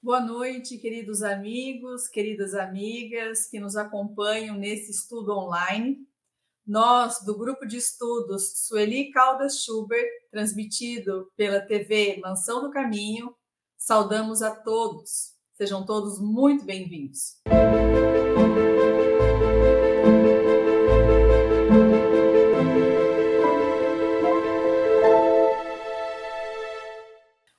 Boa noite, queridos amigos, queridas amigas que nos acompanham nesse estudo online. Nós, do grupo de estudos Sueli Caldas Schubert, transmitido pela TV Mansão do Caminho, saudamos a todos. Sejam todos muito bem-vindos.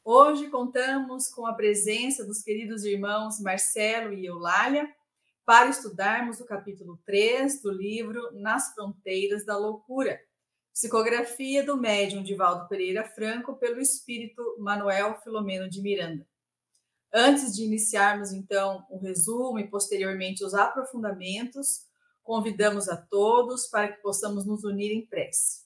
Hoje contamos com a presença dos queridos irmãos Marcelo e Eulália para estudarmos o capítulo 3 do livro Nas Fronteiras da Loucura, psicografia do médium Divaldo Pereira Franco pelo espírito Manuel Filomeno de Miranda. Antes de iniciarmos, então, o resumo e posteriormente os aprofundamentos, convidamos a todos para que possamos nos unir em prece.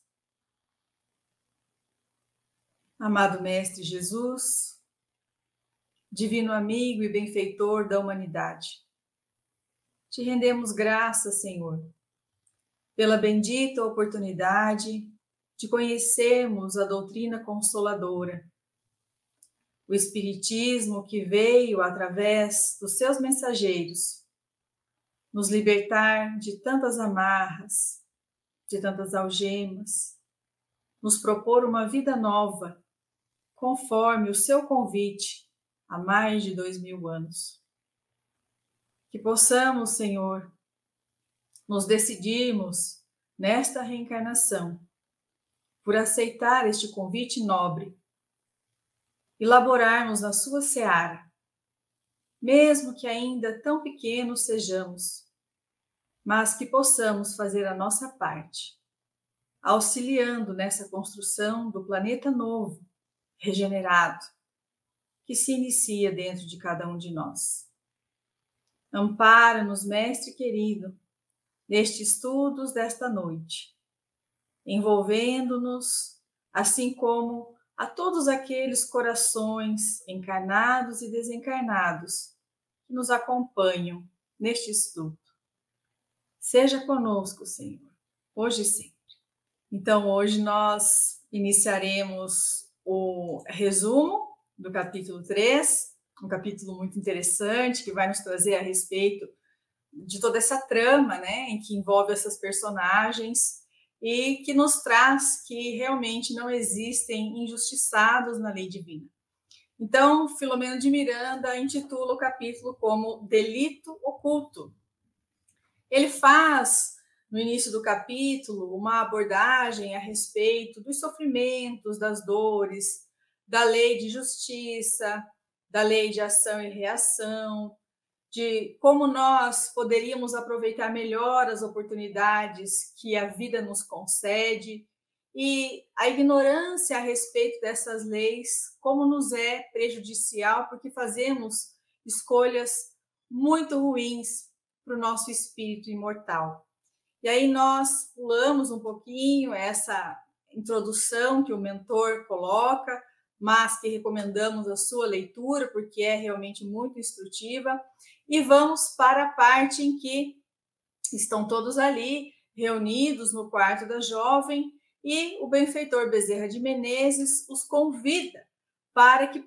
Amado Mestre Jesus, divino amigo e benfeitor da humanidade, te rendemos graças, Senhor, pela bendita oportunidade de conhecermos a doutrina consoladora, o Espiritismo que veio através dos seus mensageiros nos libertar de tantas amarras, de tantas algemas, nos propor uma vida nova, conforme o seu convite há mais de 2000 anos. Que possamos, Senhor, nos decidirmos nesta reencarnação por aceitar este convite nobre e laborarmos na sua seara, mesmo que ainda tão pequenos sejamos, mas que possamos fazer a nossa parte, auxiliando nessa construção do planeta novo, regenerado, que se inicia dentro de cada um de nós. Ampara-nos, Mestre querido, nestes estudos desta noite, envolvendo-nos, assim como a todos aqueles corações encarnados e desencarnados que nos acompanham neste estudo. Seja conosco, Senhor, hoje e sempre. Então, hoje nós iniciaremos o resumo do capítulo 3, um capítulo muito interessante que vai nos trazer a respeito de toda essa trama, né, em que envolve essas personagens e que nos traz que realmente não existem injustiçados na lei divina. Então, Filomeno de Miranda intitula o capítulo como Delito Oculto. Ele faz, no início do capítulo, uma abordagem a respeito dos sofrimentos, das dores, da lei de justiça, da lei de ação e reação, de como nós poderíamos aproveitar melhor as oportunidades que a vida nos concede e a ignorância a respeito dessas leis, como nos é prejudicial, porque fazemos escolhas muito ruins para o nosso espírito imortal. E aí nós pulamos um pouquinho essa introdução que o mentor coloca, mas que recomendamos a sua leitura, porque é realmente muito instrutiva, e vamos para a parte em que estão todos ali, reunidos no quarto da jovem, e o benfeitor Bezerra de Menezes os convida para que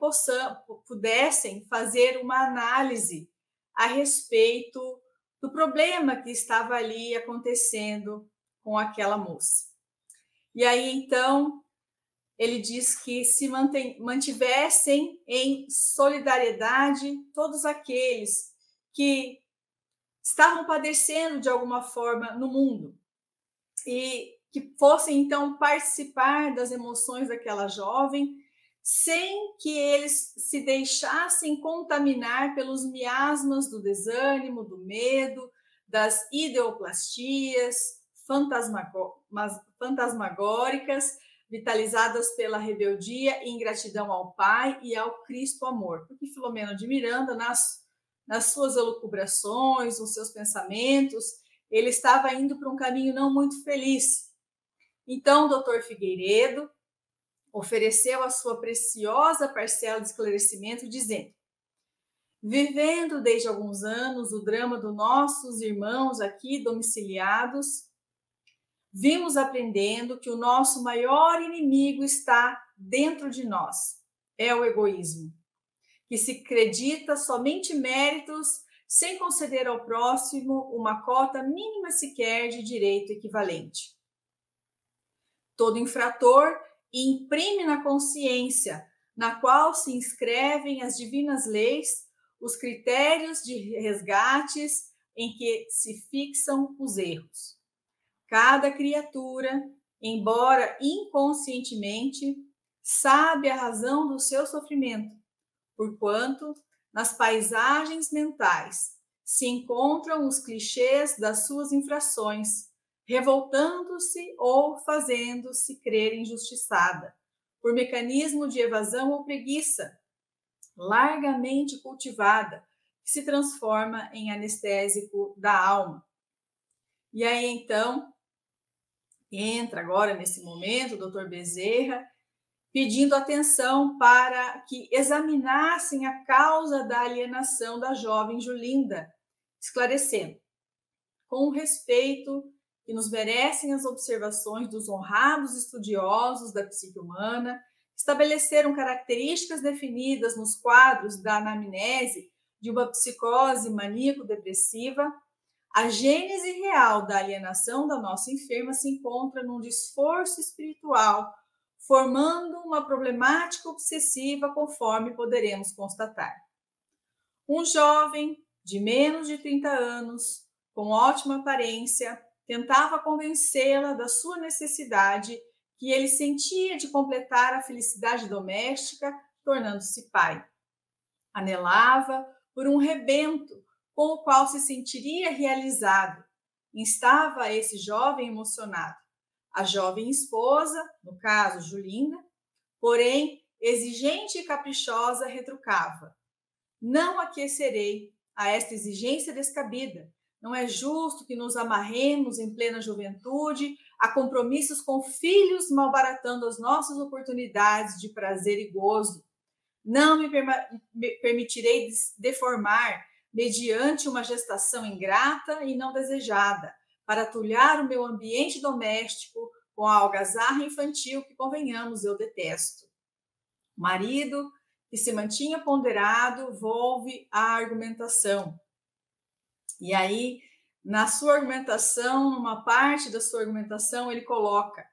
pudessem fazer uma análise a respeito do problema que estava ali acontecendo com aquela moça. E aí, então, ele diz que se mantivessem em solidariedade todos aqueles que estavam padecendo de alguma forma no mundo e que fossem, então, participar das emoções daquela jovem sem que eles se deixassem contaminar pelos miasmas do desânimo, do medo, das ideoplastias fantasmagóricas, vitalizadas pela rebeldia e ingratidão ao Pai e ao Cristo amor. Porque Filomeno de Miranda, nas suas elucubrações, nos seus pensamentos, ele estava indo para um caminho não muito feliz. Então, o doutor Figueiredo ofereceu a sua preciosa parcela de esclarecimento, dizendo: vivendo desde alguns anos o drama dos nossos irmãos aqui domiciliados, vimos aprendendo que o nosso maior inimigo está dentro de nós, é o egoísmo, que se acredita somente méritos, sem conceder ao próximo uma cota mínima sequer de direito equivalente. Todo infrator imprime na consciência, na qual se inscrevem as divinas leis, os critérios de resgates em que se fixam os erros. Cada criatura, embora inconscientemente, sabe a razão do seu sofrimento, porquanto, nas paisagens mentais, se encontram os clichês das suas infrações, revoltando-se ou fazendo-se crer injustiçada, por mecanismo de evasão ou preguiça, largamente cultivada, que se transforma em anestésico da alma. E aí, então, entra agora, nesse momento, o Dr. Bezerra, pedindo atenção para que examinassem a causa da alienação da jovem Julinda, esclarecendo, com o respeito que nos merecem as observações dos honrados estudiosos da psique humana, estabeleceram características definidas nos quadros da anamnese de uma psicose maníaco-depressiva. A gênese real da alienação da nossa enferma se encontra num esforço espiritual, formando uma problemática obsessiva, conforme poderemos constatar. Um jovem de menos de 30 anos, com ótima aparência, tentava convencê-la da sua necessidade que ele sentia de completar a felicidade doméstica, tornando-se pai. Anelava por um rebento com o qual se sentiria realizado. Estava esse jovem emocionado. A jovem esposa, no caso Julinda, porém, exigente e caprichosa, retrucava: não aquecerei a esta exigência descabida. Não é justo que nos amarremos em plena juventude a compromissos com filhos, malbaratando as nossas oportunidades de prazer e gozo. Não me permitirei deformar mediante uma gestação ingrata e não desejada, para atulhar o meu ambiente doméstico com a algazarra infantil que, convenhamos, eu detesto. O marido, que se mantinha ponderado, volve à argumentação. E aí, na sua argumentação, numa parte da sua argumentação, ele coloca: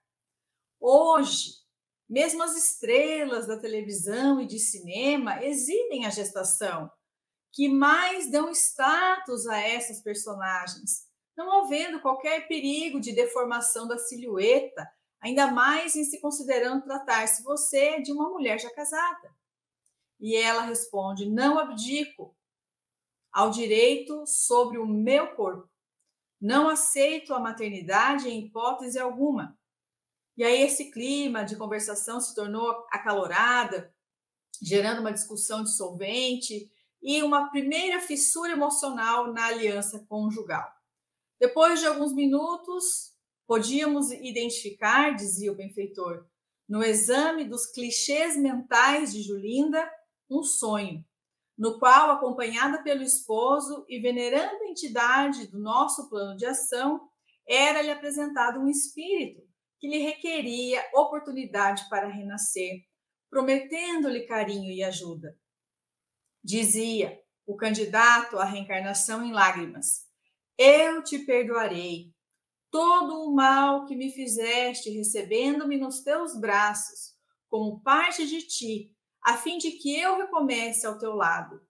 hoje, mesmo as estrelas da televisão e de cinema exibem a gestação, que mais dão status a essas personagens, não havendo qualquer perigo de deformação da silhueta, ainda mais em se considerando tratar-se você de uma mulher já casada. E ela responde: não abdico ao direito sobre o meu corpo. Não aceito a maternidade em hipótese alguma. E aí esse clima de conversação se tornou acalorada, gerando uma discussão dissolvente e uma primeira fissura emocional na aliança conjugal. Depois de alguns minutos, podíamos identificar, dizia o benfeitor, no exame dos clichês mentais de Julinda, um sonho, no qual, acompanhada pelo esposo e venerando a entidade do nosso plano de ação, era-lhe apresentado um espírito que lhe requeria oportunidade para renascer, prometendo-lhe carinho e ajuda. Dizia o candidato à reencarnação em lágrimas: eu te perdoarei todo o mal que me fizeste, recebendo-me nos teus braços, como parte de ti, a fim de que eu recomece ao teu lado.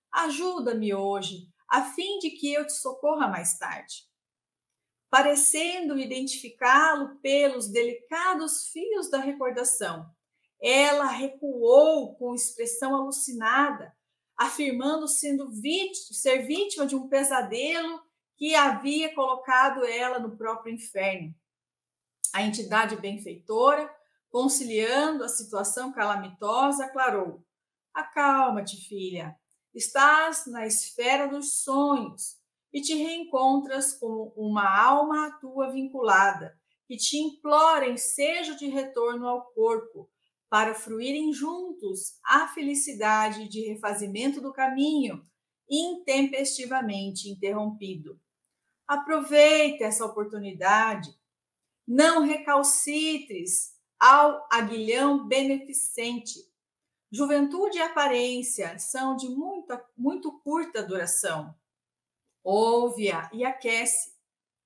Ajuda-me hoje, a fim de que eu te socorra mais tarde. Parecendo identificá-lo pelos delicados fios da recordação, ela recuou com expressão alucinada, afirmando ser vítima de um pesadelo que havia colocado ela no próprio inferno. A entidade benfeitora, conciliando a situação calamitosa, aclarou: acalma-te, filha, estás na esfera dos sonhos e te reencontras com uma alma à tua vinculada, que te implora ensejo de retorno ao corpo, para fruírem juntos a felicidade de refazimento do caminho, intempestivamente interrompido. Aproveita essa oportunidade, não recalcitres ao aguilhão beneficente. Juventude e aparência são de muito curta duração. Ouve-a e aquece.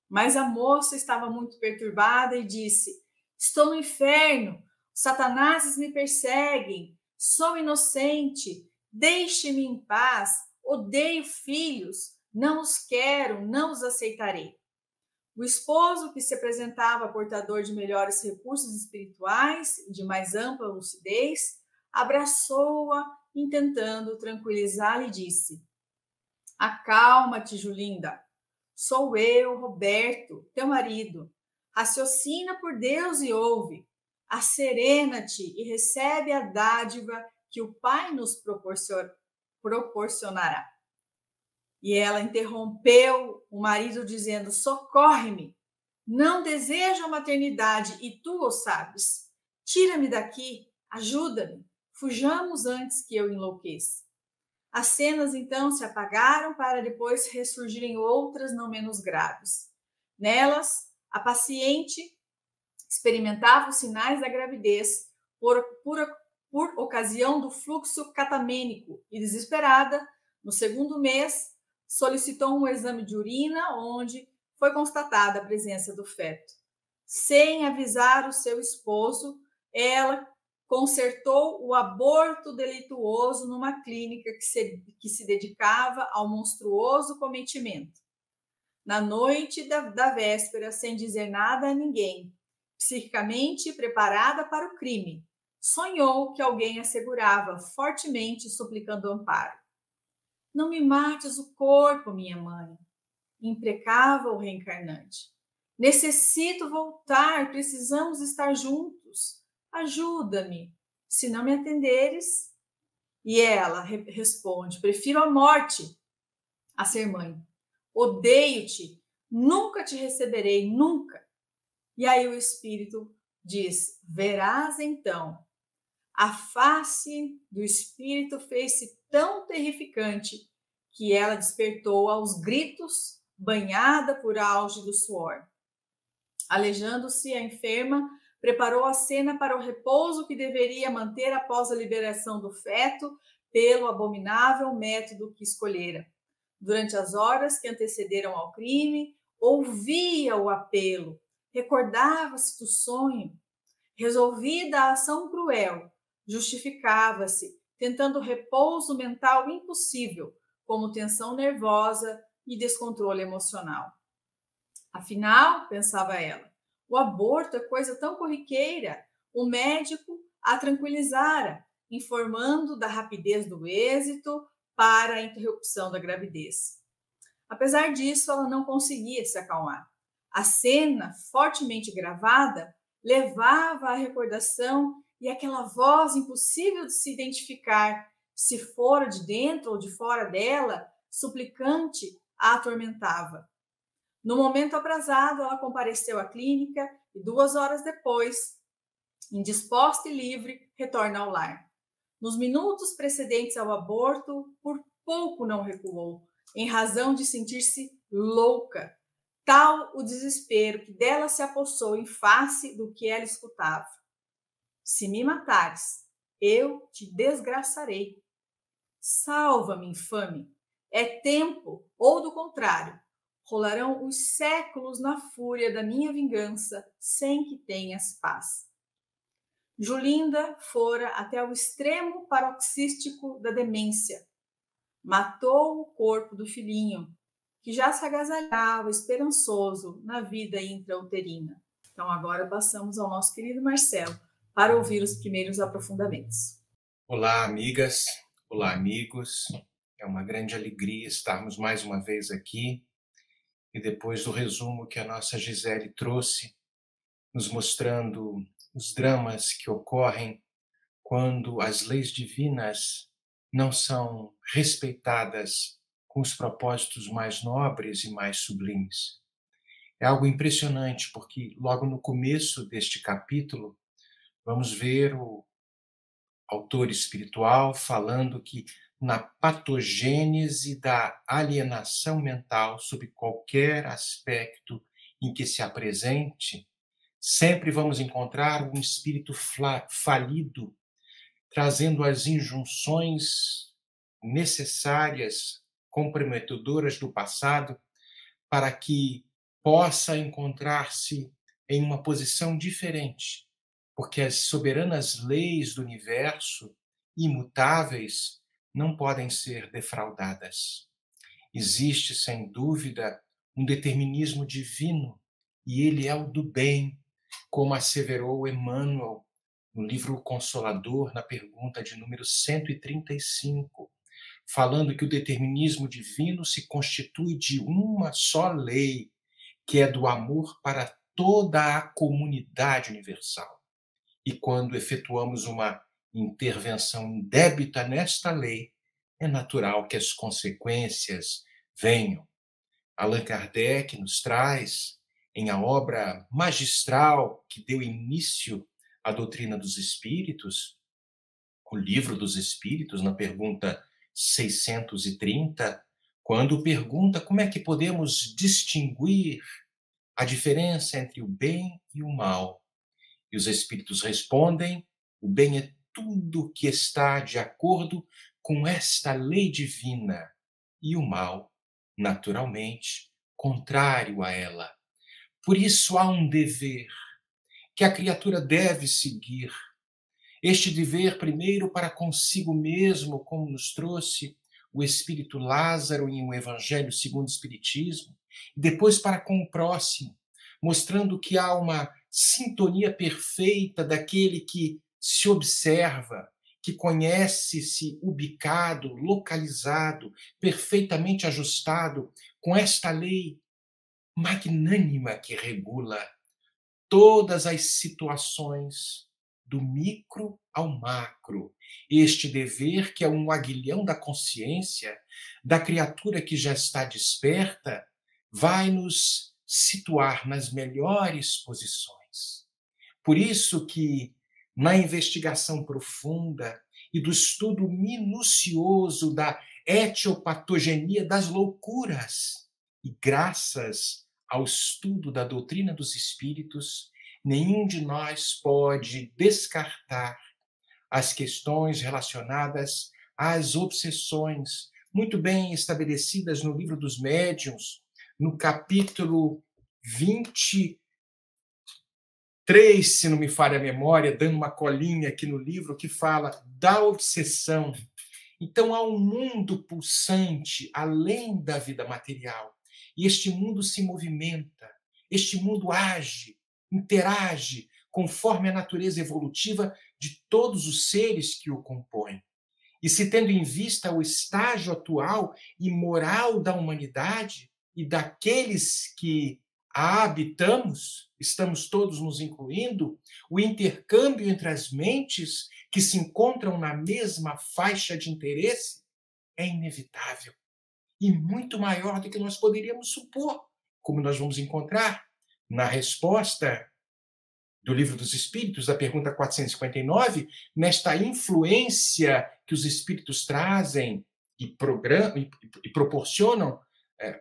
Mas a moça estava muito perturbada e disse: estou no inferno, os satanases me perseguem, sou inocente, deixe-me em paz, odeio filhos, não os quero, não os aceitarei. O esposo, que se apresentava portador de melhores recursos espirituais e de mais ampla lucidez, abraçou-a, intentando tranquilizá-la, e disse: acalma-te, Julinda. Sou eu, Roberto, teu marido. Raciocina por Deus e ouve. Asserena-te e recebe a dádiva que o Pai nos proporcionará. E ela interrompeu o marido dizendo: socorre-me. Não desejo a maternidade e tu o sabes. Tira-me daqui, ajuda-me. Fujamos antes que eu enlouqueça. As cenas então se apagaram para depois ressurgirem outras não menos graves. Nelas, a paciente experimentava os sinais da gravidez por ocasião do fluxo catamênico e, desesperada, no segundo mês, solicitou um exame de urina onde foi constatada a presença do feto. Sem avisar o seu esposo, ela consertou o aborto delituoso numa clínica que se dedicava ao monstruoso cometimento. Na noite da véspera, sem dizer nada a ninguém, psiquicamente preparada para o crime, sonhou que alguém a segurava fortemente, suplicando amparo. Não me mates o corpo, minha mãe, imprecava o reencarnante. Necessito voltar, precisamos estar juntos. Ajuda-me, se não me atenderes. E ela responde: prefiro a morte a ser mãe. Odeio-te, nunca te receberei, nunca. E aí o espírito diz: verás então. A face do espírito fez-se tão terrificante que ela despertou aos gritos, banhada por auge do suor. Alejando-se, a enferma preparou a cena para o repouso que deveria manter após a liberação do feto pelo abominável método que escolhera. Durante as horas que antecederam ao crime, ouvia o apelo, recordava-se do sonho. Resolvida a ação cruel, justificava-se, tentando repouso mental impossível, como tensão nervosa e descontrole emocional. Afinal, pensava ela, o aborto é coisa tão corriqueira. O médico a tranquilizara, informando da rapidez do êxito para a interrupção da gravidez. Apesar disso, ela não conseguia se acalmar. A cena, fortemente gravada, levava à recordação e aquela voz impossível de se identificar, se fora de dentro ou de fora dela, suplicante, a atormentava. No momento aprazado, ela compareceu à clínica e 2 horas depois, indisposta e livre, retorna ao lar. Nos minutos precedentes ao aborto, por pouco não recuou, em razão de sentir-se louca. Tal o desespero que dela se apossou em face do que ela escutava. Se me matares, eu te desgraçarei. Salva-me, infame. É tempo, ou do contrário, rolarão os séculos na fúria da minha vingança, sem que tenhas paz. Julinda fora até o extremo paroxístico da demência. Matou o corpo do filhinho, que já se agasalhava esperançoso na vida intrauterina. Então agora passamos ao nosso querido Marcelo para ouvir os primeiros aprofundamentos. Olá, amigas. Olá, amigos. É uma grande alegria estarmos mais uma vez aqui e depois do resumo que a nossa Gisele trouxe, nos mostrando os dramas que ocorrem quando as leis divinas não são respeitadas com os propósitos mais nobres e mais sublimes. É algo impressionante, porque logo no começo deste capítulo, vamos ver o autor espiritual falando que na patogênese da alienação mental, sob qualquer aspecto em que se apresente, sempre vamos encontrar um espírito falido, trazendo as injunções necessárias, comprometedoras do passado, para que possa encontrar-se em uma posição diferente, porque as soberanas leis do universo, imutáveis, não podem ser defraudadas. Existe, sem dúvida, um determinismo divino, e ele é o do bem, como asseverou Emmanuel no livro Consolador, na pergunta de número 135, falando que o determinismo divino se constitui de uma só lei, que é do amor para toda a comunidade universal. E quando efetuamos uma intervenção indébita nesta lei, é natural que as consequências venham. Allan Kardec nos traz, em a obra magistral que deu início à doutrina dos espíritos, o Livro dos Espíritos, na pergunta 630, quando pergunta como é que podemos distinguir a diferença entre o bem e o mal. E os espíritos respondem: o bem é tudo que está de acordo com esta lei divina, e o mal, naturalmente, contrário a ela. Por isso há um dever que a criatura deve seguir. Este dever, primeiro, para consigo mesmo, como nos trouxe o Espírito Lázaro em O Evangelho segundo o Espiritismo, e depois para com o próximo, mostrando que há uma sintonia perfeita daquele que se observa, que conhece-se ubicado, localizado, perfeitamente ajustado com esta lei magnânima que regula todas as situações, do micro ao macro. Este dever, que é um aguilhão da consciência, da criatura que já está desperta, vai nos situar nas melhores posições. Por isso que, na investigação profunda e do estudo minucioso da etiopatogenia das loucuras, e graças ao estudo da doutrina dos espíritos, nenhum de nós pode descartar as questões relacionadas às obsessões, muito bem estabelecidas no Livro dos Médiuns, no capítulo 23, se não me falha a memória, dando uma colinha aqui no livro, que fala da obsessão. Então, há um mundo pulsante além da vida material. E este mundo se movimenta, este mundo age, interage conforme a natureza evolutiva de todos os seres que o compõem. E se tendo em vista o estágio atual e moral da humanidade e daqueles que a habitamos, estamos todos nos incluindo, o intercâmbio entre as mentes que se encontram na mesma faixa de interesse é inevitável e muito maior do que nós poderíamos supor, como nós vamos encontrar na resposta do Livro dos Espíritos, da pergunta 459, nesta influência que os espíritos trazem e proporcionam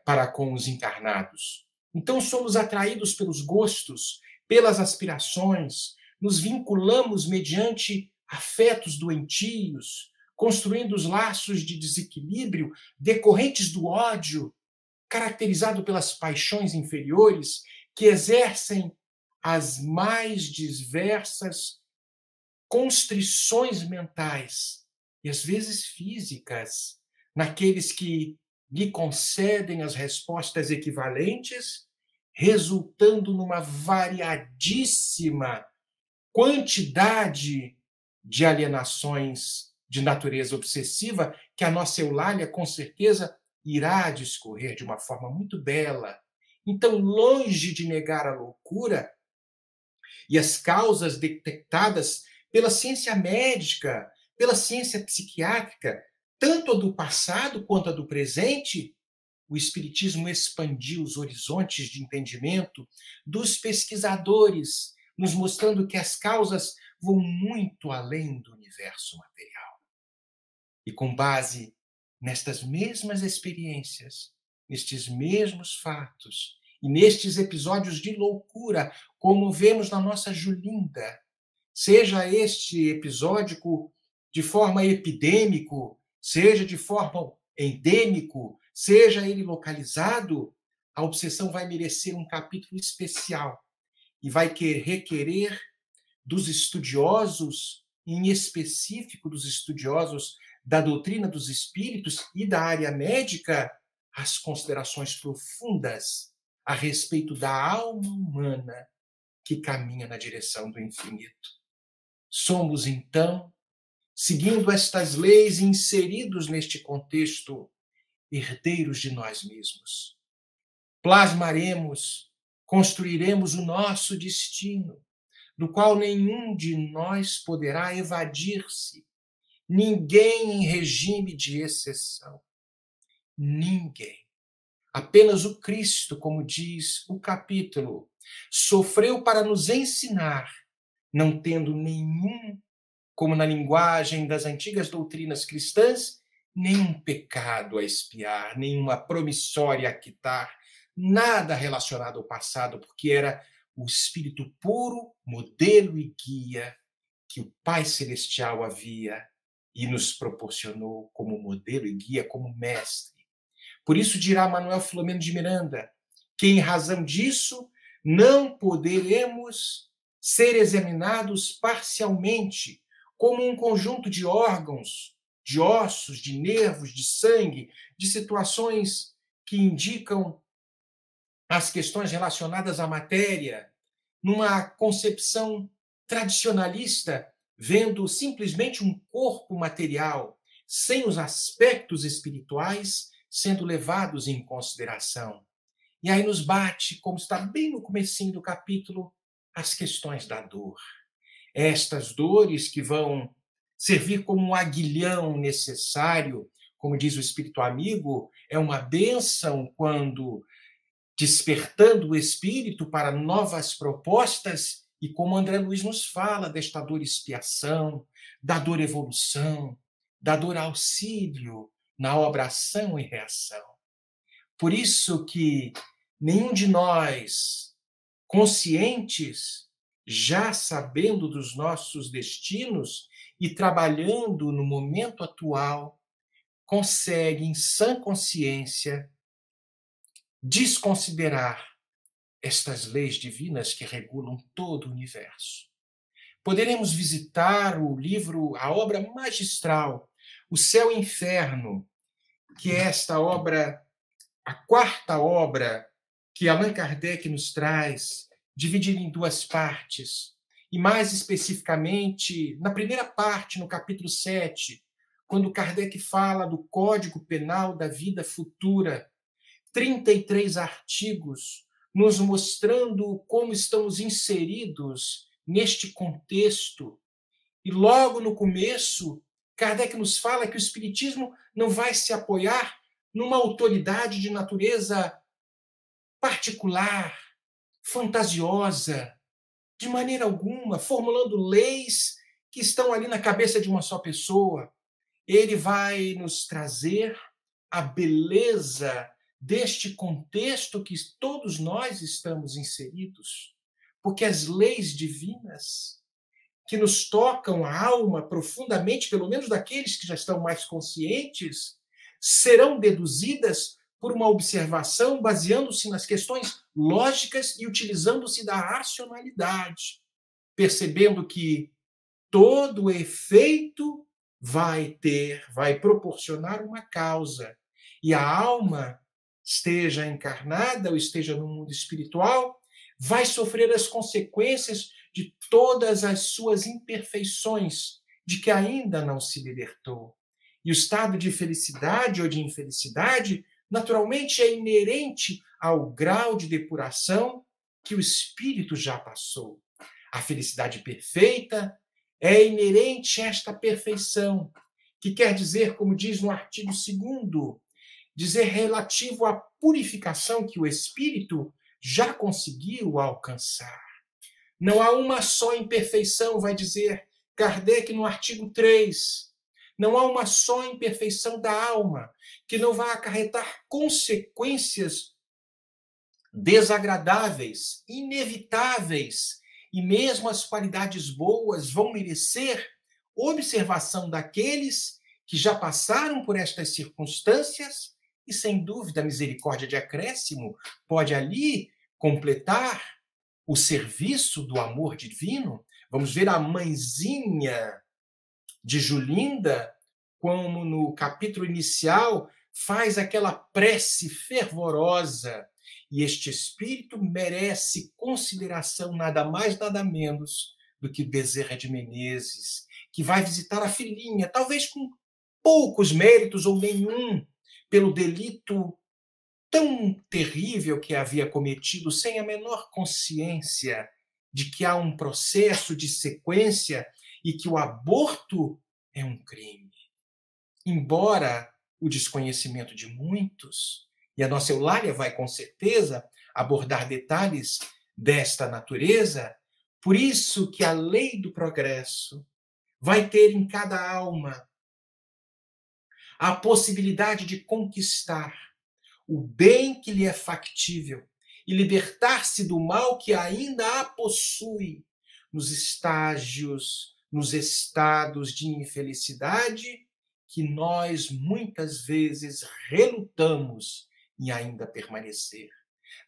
para com os encarnados. Então, somos atraídos pelos gostos, pelas aspirações, nos vinculamos mediante afetos doentios, construindo os laços de desequilíbrio decorrentes do ódio, caracterizado pelas paixões inferiores, que exercem as mais diversas constrições mentais e às vezes físicas naqueles que lhe concedem as respostas equivalentes, resultando numa variadíssima quantidade de alienações de natureza obsessiva que a nossa Eulália, com certeza, irá discorrer de uma forma muito bela. Então, longe de negar a loucura e as causas detectadas pela ciência médica, pela ciência psiquiátrica, tanto a do passado quanto a do presente, o Espiritismo expandiu os horizontes de entendimento dos pesquisadores, nos mostrando que as causas vão muito além do universo material. E com base nestas mesmas experiências, nestes mesmos fatos e nestes episódios de loucura, como vemos na nossa Julinda, seja este episódico de forma epidêmico, seja de forma endêmico, seja ele localizado, a obsessão vai merecer um capítulo especial e vai requerer dos estudiosos, em específico dos estudiosos da doutrina dos espíritos e da área médica, as considerações profundas a respeito da alma humana que caminha na direção do infinito. Somos, então, seguindo estas leis e inseridos neste contexto, herdeiros de nós mesmos. Plasmaremos, construiremos o nosso destino, do qual nenhum de nós poderá evadir-se, ninguém em regime de exceção. Ninguém. Apenas o Cristo, como diz o capítulo, sofreu para nos ensinar, não tendo nenhum, como na linguagem das antigas doutrinas cristãs, nenhum pecado a expiar, nenhuma promissória a quitar, nada relacionado ao passado, porque era o Espírito puro, modelo e guia que o Pai Celestial havia e nos proporcionou como modelo e guia, como mestre. Por isso dirá Manuel Filomeno de Miranda que, em razão disso, não poderemos ser examinados parcialmente, como um conjunto de órgãos, de ossos, de nervos, de sangue, de situações que indicam as questões relacionadas à matéria, numa concepção tradicionalista, vendo simplesmente um corpo material, sem os aspectos espirituais sendo levados em consideração. E aí nos bate, como está bem no comecinho do capítulo, as questões da dor. Estas dores que vão servir como um aguilhão necessário, como diz o Espírito Amigo, é uma bênção quando despertando o espírito para novas propostas, e como André Luiz nos fala desta dor expiação, da dor evolução, da dor auxílio na obra ação e reação. Por isso que nenhum de nós, conscientes, já sabendo dos nossos destinos e trabalhando no momento atual, consegue, em sã consciência, desconsiderar estas leis divinas que regulam todo o universo. Poderemos visitar o livro, a obra magistral, O Céu e o Inferno, que é esta obra, a quarta obra que Allan Kardec nos traz, dividida em duas partes, e mais especificamente, na primeira parte, no capítulo 7, quando Kardec fala do Código Penal da Vida Futura, 33 artigos nos mostrando como estamos inseridos neste contexto. E logo no começo, Kardec nos fala que o Espiritismo não vai se apoiar numa autoridade de natureza particular, fantasiosa, de maneira alguma, formulando leis que estão ali na cabeça de uma só pessoa. Ele vai nos trazer a beleza deste contexto que todos nós estamos inseridos, porque as leis divinas que nos tocam a alma profundamente, pelo menos daqueles que já estão mais conscientes, serão deduzidas por uma observação baseando-se nas questões lógicas e utilizando-se da racionalidade, percebendo que todo efeito vai proporcionar uma causa, e a alma, esteja encarnada ou esteja no mundo espiritual, vai sofrer as consequências de todas as suas imperfeições, de que ainda não se libertou. E o estado de felicidade ou de infelicidade, naturalmente, é inerente ao grau de depuração que o espírito já passou. A felicidade perfeita é inerente a esta perfeição, que quer dizer, como diz no artigo 2º, dizer relativo à purificação que o espírito já conseguiu alcançar. Não há uma só imperfeição, vai dizer Kardec no artigo 3. Não há uma só imperfeição da alma que não vá acarretar consequências desagradáveis, inevitáveis, e mesmo as qualidades boas vão merecer observação daqueles que já passaram por estas circunstâncias e, sem dúvida, a misericórdia de acréscimo pode ali completar o serviço do amor divino. Vamos ver a mãezinha de Julinda, como no capítulo inicial, faz aquela prece fervorosa. E este espírito merece consideração nada mais, nada menos do que Bezerra de Menezes, que vai visitar a filhinha, talvez com poucos méritos ou nenhum, pelo delito tão terrível que havia cometido, sem a menor consciência de que há um processo de sequência e que o aborto é um crime. Embora o desconhecimento de muitos, e a nossa Eulália vai com certeza abordar detalhes desta natureza, por isso que a lei do progresso vai ter em cada alma a possibilidade de conquistar o bem que lhe é factível e libertar-se do mal que ainda a possui nos estágios, nos estados de infelicidade que nós muitas vezes relutamos em ainda permanecer.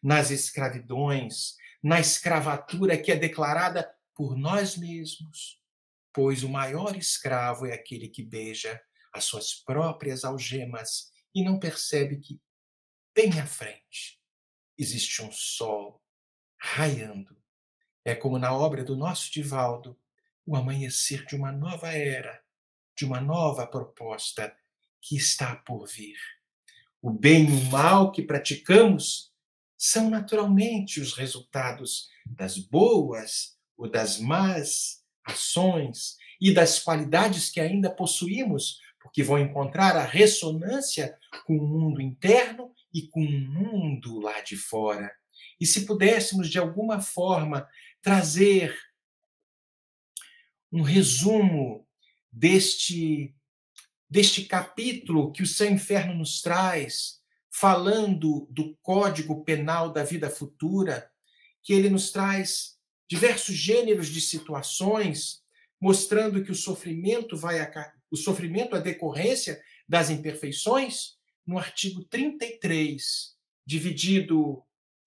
Nas escravidões, na escravatura que é declarada por nós mesmos, pois o maior escravo é aquele que beija as suas próprias algemas e não percebe que, bem à frente, existe um sol raiando. É como na obra do nosso Divaldo, o amanhecer de uma nova era, de uma nova proposta que está por vir. O bem e o mal que praticamos são naturalmente os resultados das boas ou das más ações e das qualidades que ainda possuímos, porque vão encontrar a ressonância com o mundo interno e com o mundo lá de fora. E se pudéssemos, de alguma forma, trazer um resumo deste capítulo que o Céu e o Inferno nos traz, falando do Código Penal da vida futura, que ele nos traz diversos gêneros de situações, mostrando que o sofrimento é decorrência das imperfeições, no artigo 33, dividido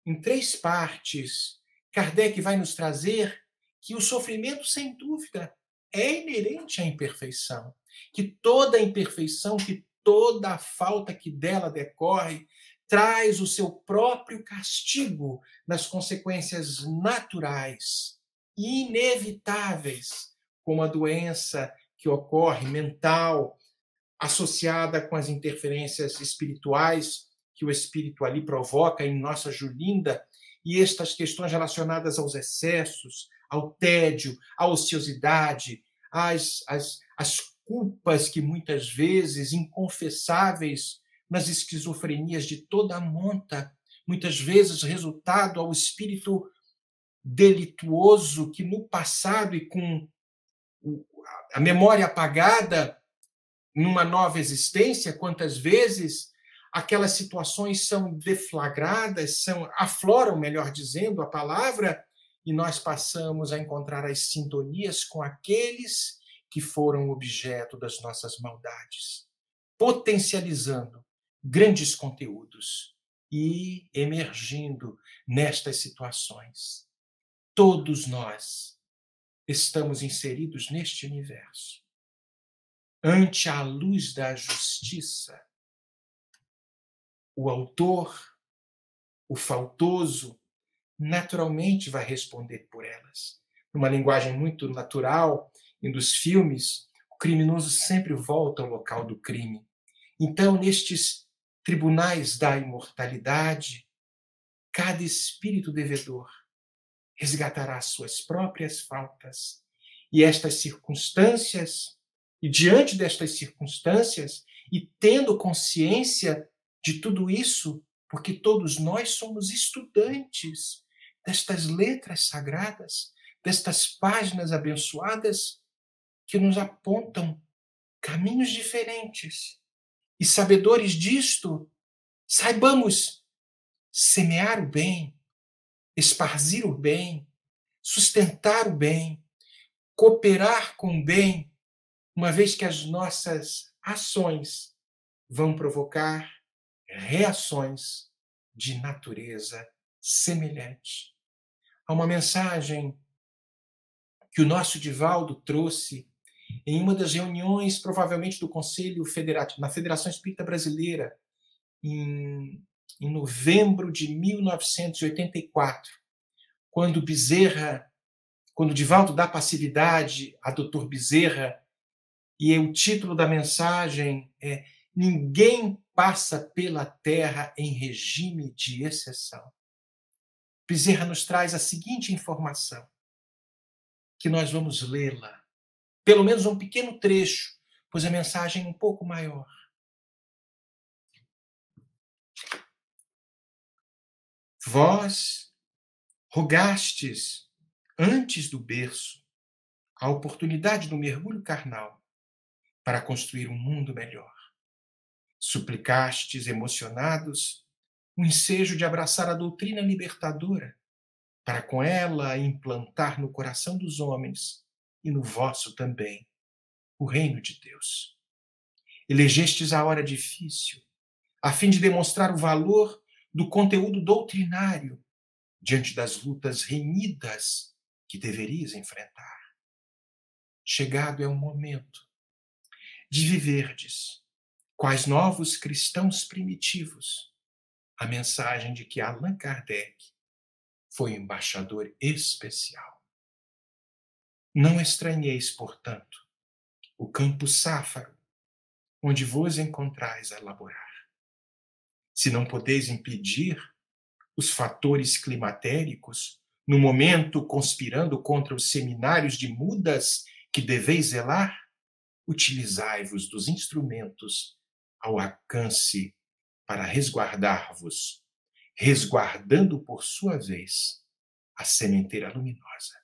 em 3 partes, Kardec vai nos trazer que o sofrimento, sem dúvida, é inerente à imperfeição, que toda imperfeição, que toda a falta que dela decorre, traz o seu próprio castigo nas consequências naturais e inevitáveis, como a doença que ocorre mental, associada com as interferências espirituais que o espírito ali provoca em nossa Julinda, e estas questões relacionadas aos excessos, ao tédio, à ociosidade, às culpas que muitas vezes, inconfessáveis, nas esquizofrenias de toda a monta, muitas vezes resultado ao espírito delituoso que no passado e com a memória apagada, numa nova existência, quantas vezes aquelas situações são deflagradas, afloram, melhor dizendo, a palavra, e nós passamos a encontrar as sintonias com aqueles que foram objeto das nossas maldades, potencializando grandes conteúdos e emergindo nestas situações. Todos nós estamos inseridos neste universo. Ante a luz da justiça, o autor, o faltoso, naturalmente vai responder por elas. Numa linguagem muito natural, e dos filmes, o criminoso sempre volta ao local do crime. Então, nestes tribunais da imortalidade, cada espírito devedor resgatará suas próprias faltas. E estas circunstâncias, e diante destas circunstâncias, e tendo consciência de tudo isso, porque todos nós somos estudantes destas letras sagradas, destas páginas abençoadas que nos apontam caminhos diferentes. E sabedores disto, saibamos semear o bem, esparzir o bem, sustentar o bem, cooperar com o bem, uma vez que as nossas ações vão provocar reações de natureza semelhante. Há uma mensagem que o nosso Divaldo trouxe em uma das reuniões, provavelmente, do Conselho Federativo, na Federação Espírita Brasileira, em novembro de 1984, quando Divaldo dá passividade a Dr. Bezerra, e o título da mensagem é "Ninguém passa pela Terra em regime de exceção". Bezerra nos traz a seguinte informação, que nós vamos lê-la, pelo menos um pequeno trecho, pois a mensagem é um pouco maior. Vós rogastes, antes do berço, a oportunidade do mergulho carnal para construir um mundo melhor. Suplicastes, emocionados, o ensejo de abraçar a doutrina libertadora, para com ela implantar no coração dos homens, e no vosso também, o reino de Deus. Elegestes a hora difícil, a fim de demonstrar o valor do conteúdo doutrinário diante das lutas renhidas que deverias enfrentar. Chegado é o momento de viverdes, quais novos cristãos primitivos, a mensagem de que Allan Kardec foi embaixador especial. Não estranheis, portanto, o campo sáfaro, onde vos encontrais a laborar. Se não podeis impedir os fatores climatéricos, no momento conspirando contra os seminários de mudas que deveis zelar, utilizai-vos dos instrumentos ao alcance para resguardar-vos, resguardando por sua vez a sementeira luminosa.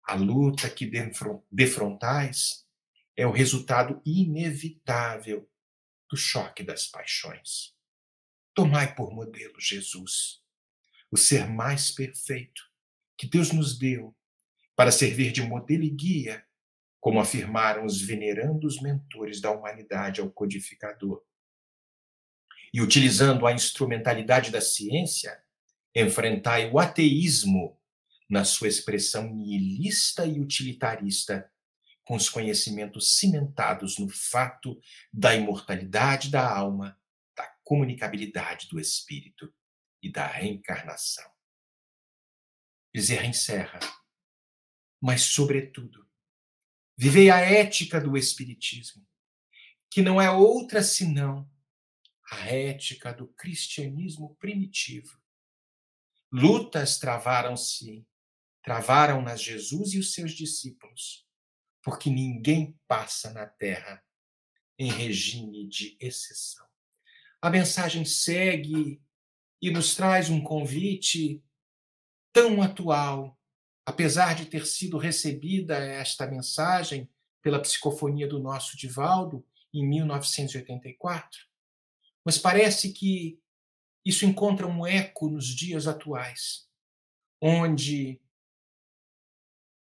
A luta que defrontais é o resultado inevitável do choque das paixões. Tomai por modelo Jesus, o ser mais perfeito que Deus nos deu para servir de modelo e guia, como afirmaram os venerandos mentores da humanidade ao codificador. E utilizando a instrumentalidade da ciência, enfrentai o ateísmo na sua expressão nihilista e utilitarista, com os conhecimentos cimentados no fato da imortalidade da alma, da comunicabilidade do espírito e da reencarnação. Bezerra encerra, mas, sobretudo, vivei a ética do espiritismo, que não é outra senão a ética do cristianismo primitivo. Lutas travaram-nas Jesus e os seus discípulos, porque ninguém passa na terra em regime de exceção. A mensagem segue e nos traz um convite tão atual, apesar de ter sido recebida esta mensagem pela psicofonia do nosso Divaldo em 1984, mas parece que isso encontra um eco nos dias atuais, onde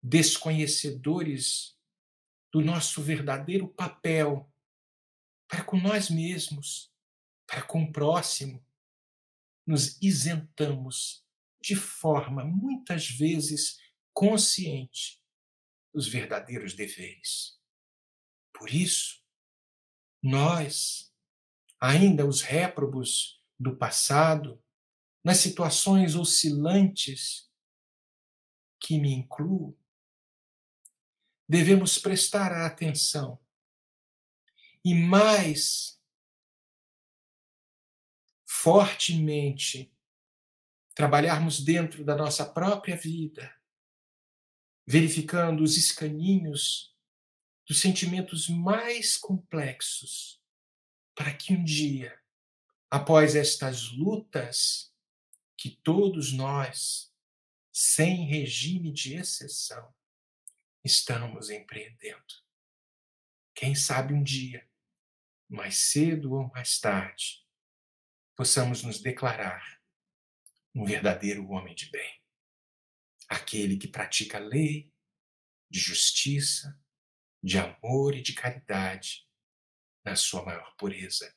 desconhecedores do nosso verdadeiro papel para com nós mesmos, para com o próximo, nos isentamos de forma, muitas vezes, consciente dos verdadeiros deveres. Por isso, nós, ainda os réprobos do passado, nas situações oscilantes que me incluo, devemos prestar atenção e mais fortemente trabalharmos dentro da nossa própria vida, verificando os escaninhos dos sentimentos mais complexos, para que um dia, após estas lutas que todos nós, sem regime de exceção, estamos empreendendo, quem sabe um dia, mais cedo ou mais tarde, possamos nos declarar um verdadeiro homem de bem, aquele que pratica a lei de justiça, de amor e de caridade na sua maior pureza,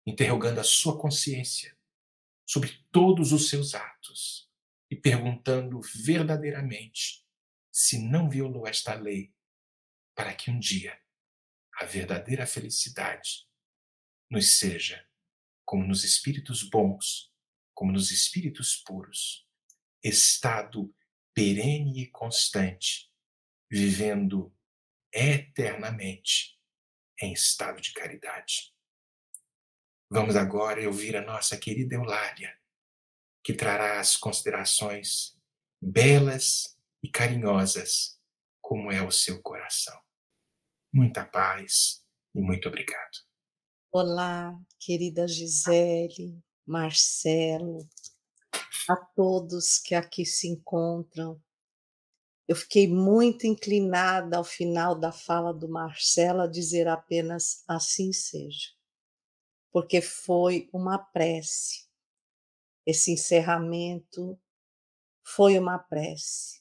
interrogando a sua consciência sobre todos os seus atos e perguntando verdadeiramente se não violou esta lei, para que um dia a verdadeira felicidade nos seja, como nos espíritos bons, como nos espíritos puros, estado perene e constante, vivendo eternamente em estado de caridade. Vamos agora ouvir a nossa querida Eulália, que trará as considerações belas e carinhosas, como é o seu coração. Muita paz e muito obrigado. Olá, querida Gisele, Marcelo, a todos que aqui se encontram. Eu fiquei muito inclinada ao final da fala do Marcelo a dizer apenas assim seja, porque foi uma prece. Esse encerramento foi uma prece.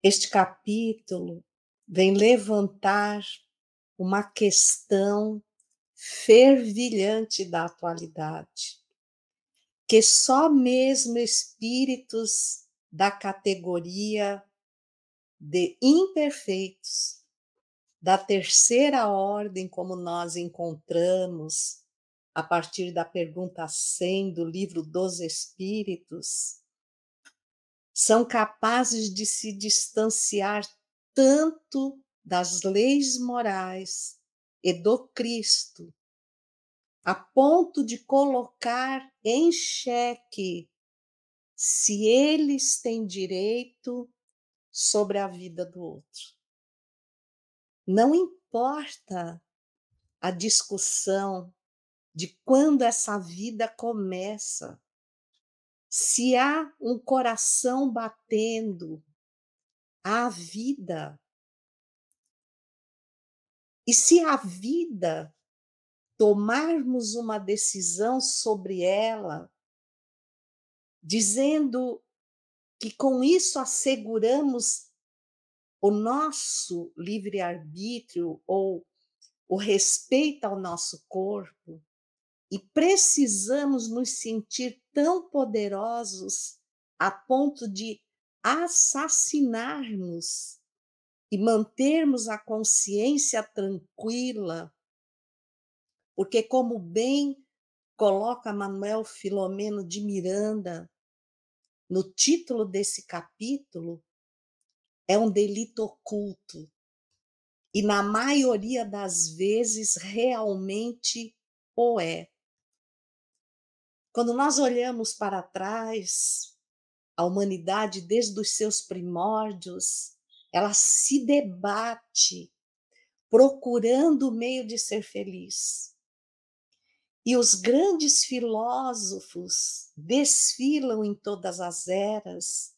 Este capítulo vem levantar uma questão fervilhante da atualidade, que só mesmo espíritos da categoria de imperfeitos, da terceira ordem, como nós encontramos a partir da pergunta 100 do Livro dos Espíritos, são capazes de se distanciar tanto das leis morais e do Cristo, a ponto de colocar em xeque se eles têm direito sobre a vida do outro. Não importa a discussão de quando essa vida começa, se há um coração batendo, há vida. E se a vida tomarmos uma decisão sobre ela, dizendo que com isso asseguramos o nosso livre-arbítrio ou o respeito ao nosso corpo, e precisamos nos sentir tão poderosos a ponto de assassinarmos e mantermos a consciência tranquila, porque, como bem coloca Manuel Filomeno de Miranda no título desse capítulo, é um delito oculto e, na maioria das vezes, realmente o é. Quando nós olhamos para trás, a humanidade, desde os seus primórdios, ela se debate procurando o meio de ser feliz. E os grandes filósofos desfilam em todas as eras,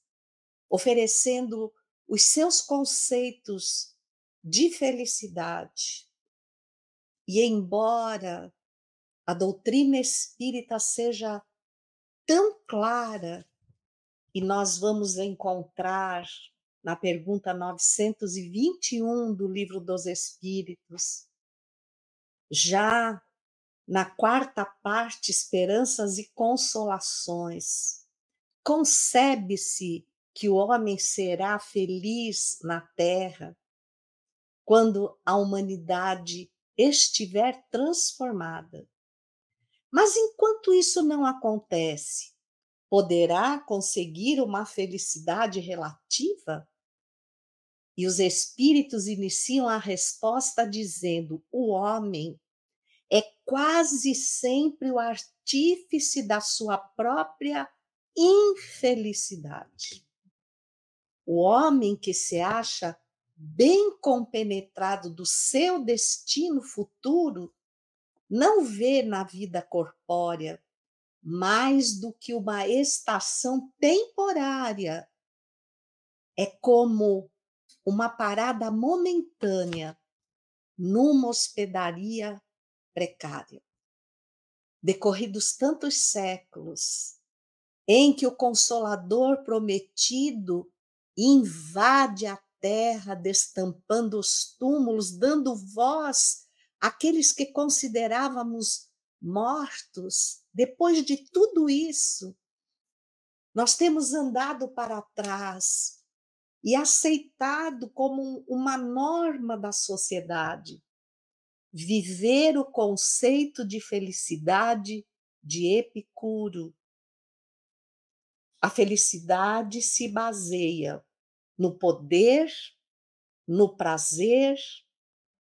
oferecendo os seus conceitos de felicidade. E embora a doutrina espírita seja tão clara, e nós vamos encontrar na pergunta 921 do Livro dos Espíritos, já na quarta parte, Esperanças e Consolações, concebe-se que o homem será feliz na Terra quando a humanidade estiver transformada. Mas enquanto isso não acontece, poderá conseguir uma felicidade relativa? E os espíritos iniciam a resposta dizendo: o homem é quase sempre o artífice da sua própria infelicidade. O homem que se acha bem compenetrado do seu destino futuro não vê na vida corpórea mais do que uma estação temporária. É como uma parada momentânea numa hospedaria precária. Decorridos tantos séculos, em que o Consolador prometido invade a terra, destampando os túmulos, dando voz àqueles que considerávamos mortos. Depois de tudo isso, nós temos andado para trás e aceitado como uma norma da sociedade viver o conceito de felicidade de Epicuro. A felicidade se baseia no poder, no prazer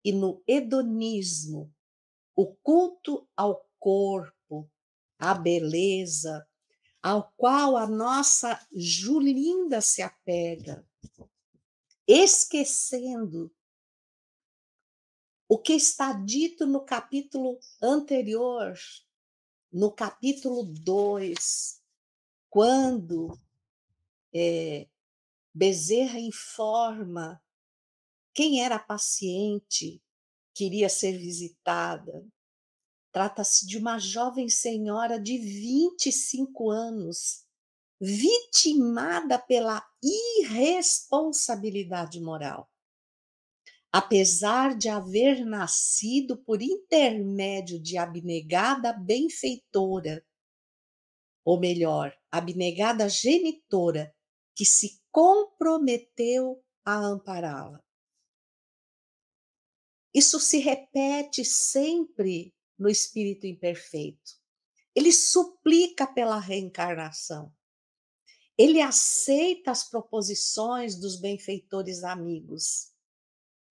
e no hedonismo, o culto ao corpo, à beleza, ao qual a nossa Julinda se apega, esquecendo o que está dito no capítulo anterior, no capítulo 2, quando Bezerra informa quem era a paciente que iria ser visitada. Trata-se de uma jovem senhora de 25 anos, vitimada pela irresponsabilidade moral. Apesar de haver nascido por intermédio de abnegada benfeitora, ou melhor, abnegada genitora, que se comprometeu a ampará-la. Isso se repete sempre no espírito imperfeito. Ele suplica pela reencarnação. Ele aceita as proposições dos benfeitores amigos.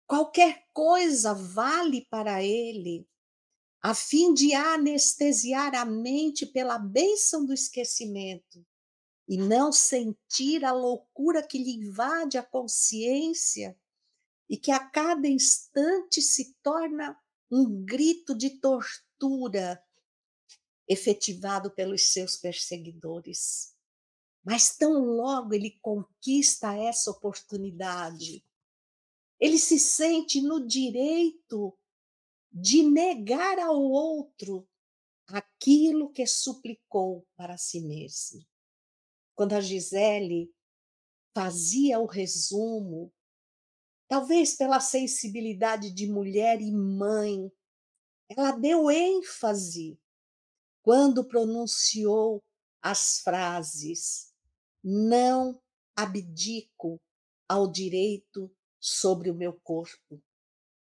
Qualquer coisa vale para ele, a fim de anestesiar a mente pela bênção do esquecimento e não sentir a loucura que lhe invade a consciência e que a cada instante se torna um grito de tortura efetivado pelos seus perseguidores. Mas tão logo ele conquista essa oportunidade, ele se sente no direito de negar ao outro aquilo que suplicou para si mesmo. Quando a Gisele fazia o resumo, talvez pela sensibilidade de mulher e mãe, ela deu ênfase quando pronunciou as frases: não abdico ao direito sobre o meu corpo,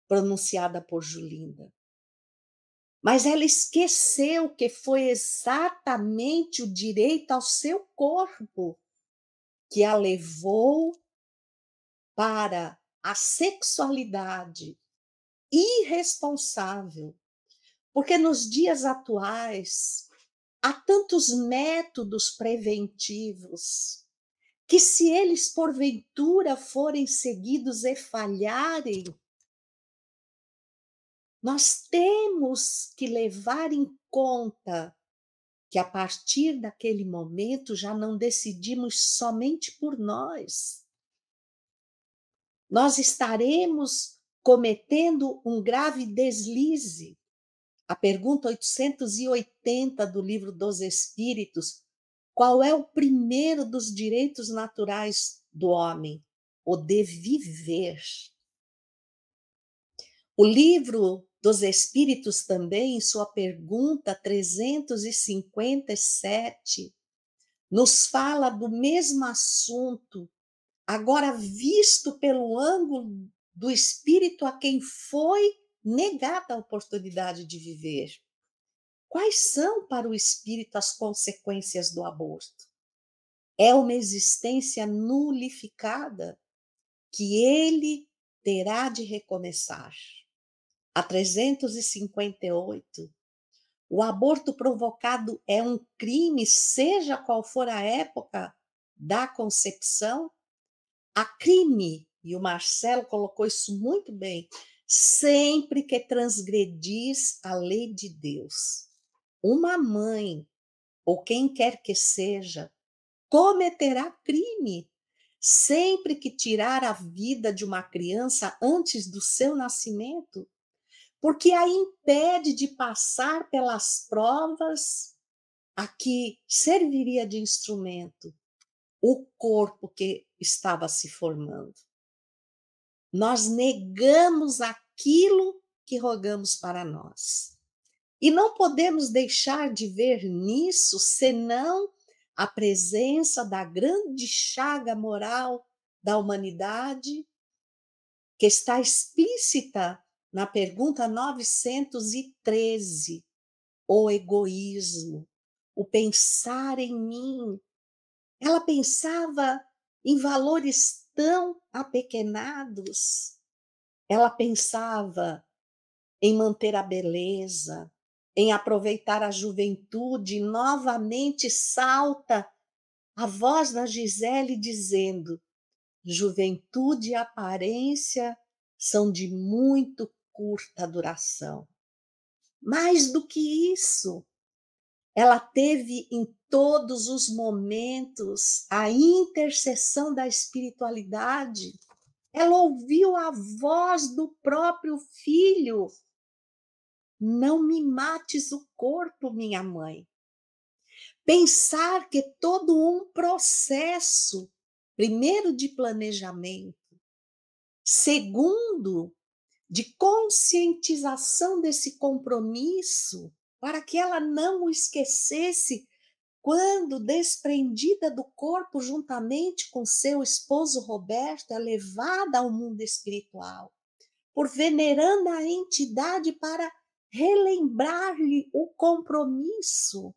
pronunciada por Julinda. Mas ela esqueceu que foi exatamente o direito ao seu corpo que a levou para a sexualidade irresponsável. Porque nos dias atuais há tantos métodos preventivos que, se eles porventura forem seguidos e falharem, nós temos que levar em conta que a partir daquele momento já não decidimos somente por nós. Nós estaremos cometendo um grave deslize. A pergunta 880 do Livro dos Espíritos: qual é o primeiro dos direitos naturais do homem? O de viver. O Livro dos Espíritos também, em sua pergunta 357, nos fala do mesmo assunto, agora visto pelo ângulo do espírito a quem foi negada a oportunidade de viver. Quais são para o espírito as consequências do aborto? É uma existência nulificada que ele terá de recomeçar. A 358, o aborto provocado é um crime, seja qual for a época da concepção. Há crime, e o Marcelo colocou isso muito bem, sempre que transgredis a lei de Deus. Uma mãe, ou quem quer que seja, cometerá crime sempre que tirar a vida de uma criança antes do seu nascimento, porque a impede de passar pelas provas a que serviria de instrumento o corpo que estava se formando. nós negamos aquilo que rogamos para nós. E não podemos deixar de ver nisso senão a presença da grande chaga moral da humanidade, que está explícita na pergunta 913, o egoísmo, o pensar em mim. Ela pensava em valores tão apequenados. Ela pensava em manter a beleza, em aproveitar a juventude. Novamente salta a voz da Gisele dizendo: juventude e aparência são de muito curta duração. Mais do que isso, ela teve em todos os momentos a intercessão da espiritualidade. Ela ouviu a voz do próprio filho: não me mates o corpo, minha mãe. Pensar que todo um processo, primeiro de planejamento, segundo de conscientização desse compromisso, para que ela não o esquecesse quando, desprendida do corpo juntamente com seu esposo Roberto, é levada ao mundo espiritual, por veneranda a entidade para relembrar-lhe o compromisso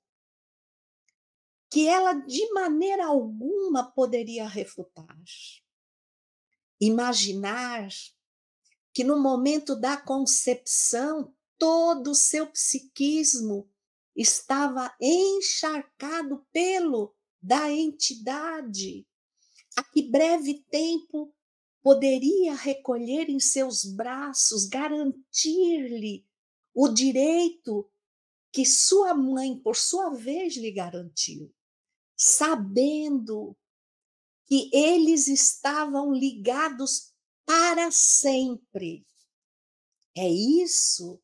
que ela de maneira alguma poderia refutar. Imaginar que no momento da concepção todo o seu psiquismo estava encharcado pelo da entidade, a que breve tempo poderia recolher em seus braços, garantir-lhe o direito que sua mãe, por sua vez, lhe garantiu, sabendo que eles estavam ligados para sempre. É isso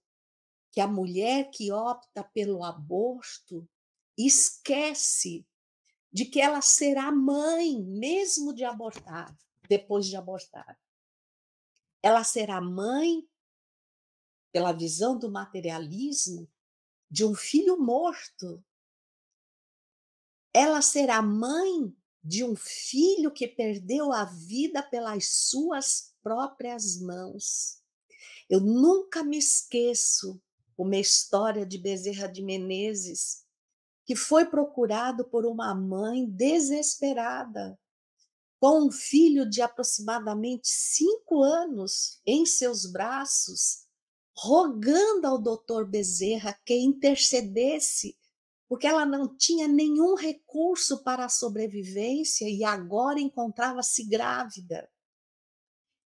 que a mulher que opta pelo aborto esquece, de que ela será mãe mesmo de abortar, depois de abortar. Ela será mãe, pela visão do materialismo, de um filho morto. Ela será mãe de um filho que perdeu a vida pelas suas próprias mãos. Eu nunca me esqueço uma história de Bezerra de Menezes, que foi procurado por uma mãe desesperada, com um filho de aproximadamente 5 anos em seus braços, rogando ao doutor Bezerra que intercedesse, porque ela não tinha nenhum recurso para a sobrevivência e agora encontrava-se grávida.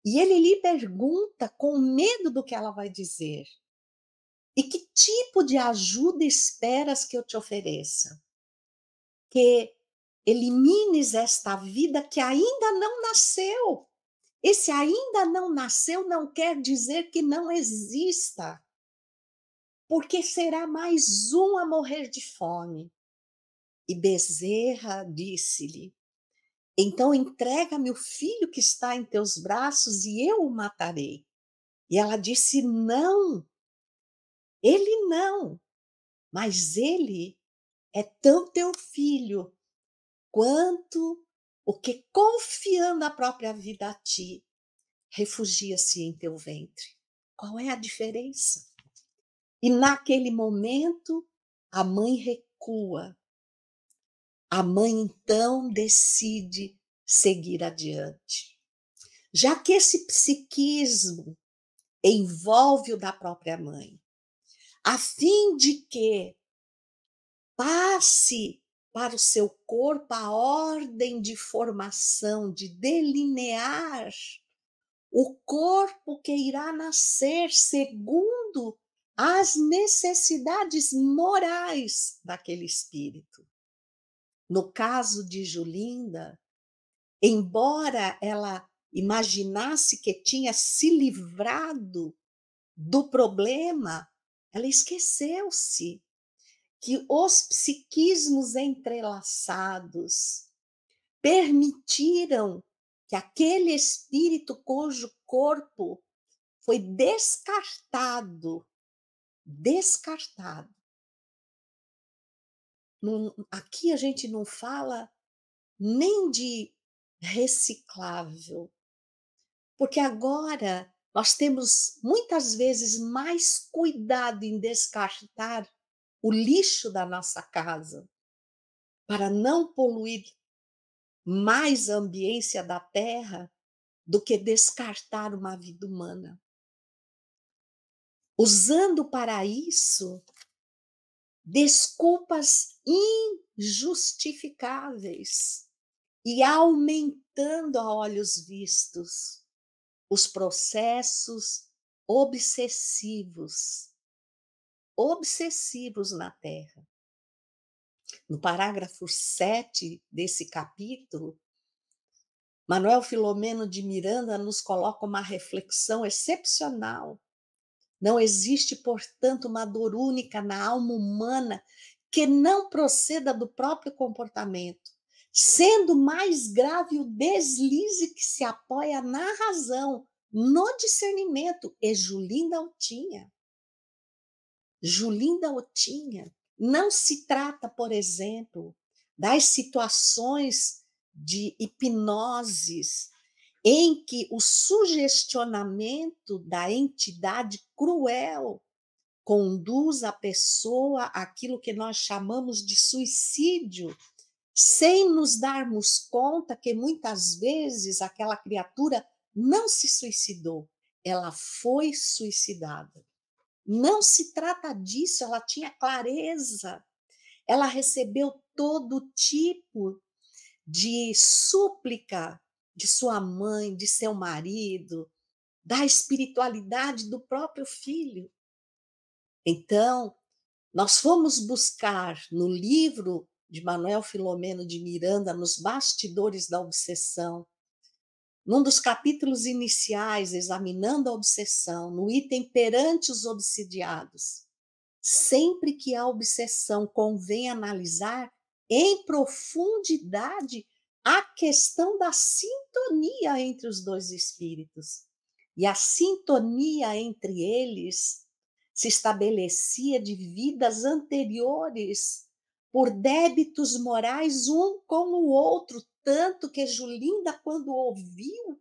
E ele lhe pergunta, com medo do que ela vai dizer: e que tipo de ajuda esperas que eu te ofereça? Que elimines esta vida que ainda não nasceu. Esse ainda não nasceu não quer dizer que não exista, porque será mais um a morrer de fome. E Bezerra disse-lhe: então entrega-me o filho que está em teus braços e eu o matarei. E ela disse: não, ele não, mas ele é tão teu filho quanto o que, confiando a própria vida a ti, refugia-se em teu ventre. Qual é a diferença? E naquele momento, a mãe recua. A mãe, então, decide seguir adiante. Já que esse psiquismo envolve o da própria mãe, a fim de que passe para o seu corpo a ordem de formação, de delinear o corpo que irá nascer segundo as necessidades morais daquele espírito. No caso de Julinda, embora ela imaginasse que tinha se livrado do problema, ela esqueceu-se que os psiquismos entrelaçados permitiram que aquele espírito cujo corpo foi descartado. Descartado. Aqui a gente não fala nem de reciclável, porque agora nós temos muitas vezes mais cuidado em descartar o lixo da nossa casa, para não poluir mais a ambiência da terra do que descartar uma vida humana. Usando para isso desculpas injustificáveis e aumentando a olhos vistos os processos obsessivos na Terra. No parágrafo 7 desse capítulo, Manuel Filomeno de Miranda nos coloca uma reflexão excepcional. Não existe, portanto, uma dor única na alma humana que não proceda do próprio comportamento, sendo mais grave o deslize que se apoia na razão, no discernimento. E Julinda o tinha. Julinda o tinha. Não se trata, por exemplo, das situações de hipnoses em que o sugestionamento da entidade cruel conduz a pessoa àquilo que nós chamamos de suicídio, sem nos darmos conta que muitas vezes aquela criatura não se suicidou, ela foi suicidada. Não se trata disso, ela tinha clareza, ela recebeu todo tipo de súplica de sua mãe, de seu marido, da espiritualidade do próprio filho. Então, nós fomos buscar no livro de Manuel Filomeno de Miranda, Nos Bastidores da Obsessão, num dos capítulos iniciais, examinando a obsessão, no item Perante os Obsidiados, sempre que há obsessão, convém analisar em profundidade a questão da sintonia entre os dois espíritos. E a sintonia entre eles se estabelecia de vidas anteriores, por débitos morais um com o outro, tanto que Julinda, quando ouviu,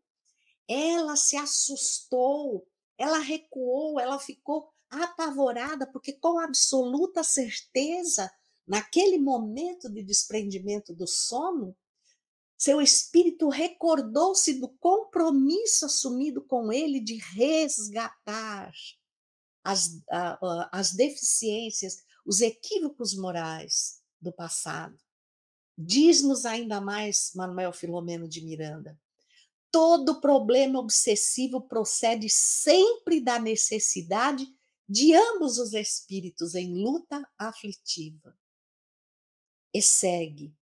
ela se assustou, ela recuou, ela ficou apavorada, porque com absoluta certeza, naquele momento de desprendimento do sono, seu espírito recordou-se do compromisso assumido com ele de resgatar as deficiências, os equívocos morais do passado. Diz-nos ainda mais Manuel Filomeno de Miranda: todo problema obsessivo procede sempre da necessidade de ambos os espíritos em luta aflitiva. E segue: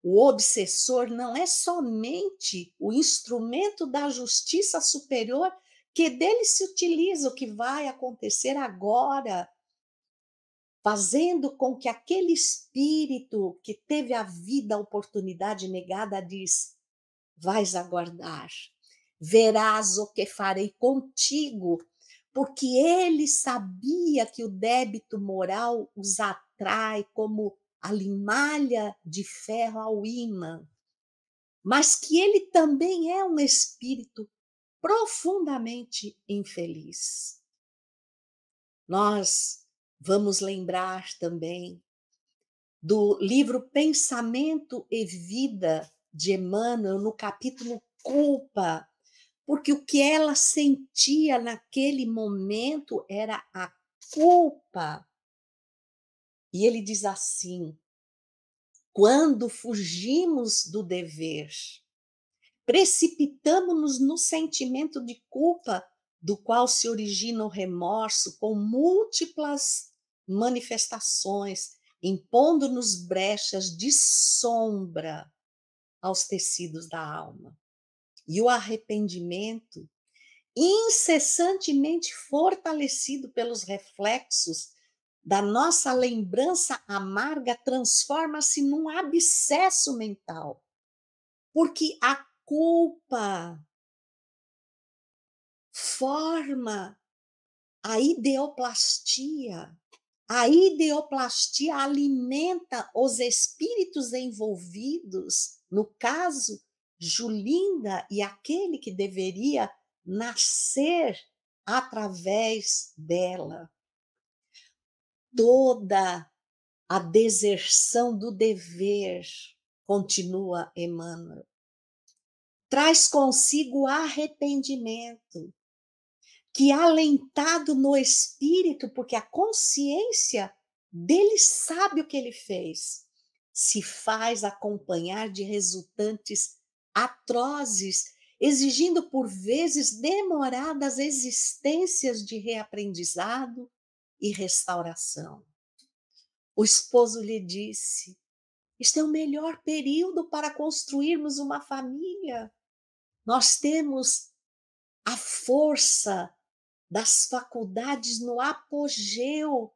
o obsessor não é somente o instrumento da justiça superior que dele se utiliza, o que vai acontecer agora, fazendo com que aquele espírito que teve a vida, a oportunidade negada, diz: vais aguardar, verás o que farei contigo, porque ele sabia que o débito moral os atrai como a limalha de ferro ao ímã, mas que ele também é um espírito profundamente infeliz. Nós vamos lembrar também do livro Pensamento e Vida de Emmanuel, no capítulo Culpa, porque o que ela sentia naquele momento era a culpa. E ele diz assim: quando fugimos do dever, precipitamos-nos no sentimento de culpa, do qual se origina o remorso com múltiplas manifestações, impondo-nos brechas de sombra aos tecidos da alma. E o arrependimento, incessantemente fortalecido pelos reflexos da nossa lembrança amarga, transforma-se num abscesso mental, porque a culpa forma a ideoplastia. A ideoplastia alimenta os espíritos envolvidos, no caso, Julinda e aquele que deveria nascer através dela. Toda a deserção do dever, continua Emmanuel, traz consigo arrependimento, que alentado no espírito, porque a consciência dele sabe o que ele fez, se faz acompanhar de resultantes atrozes, exigindo por vezes demoradas existências de reaprendizado e restauração. O esposo lhe disse: este é o melhor período para construirmos uma família. Nós temos a força das faculdades no apogeu,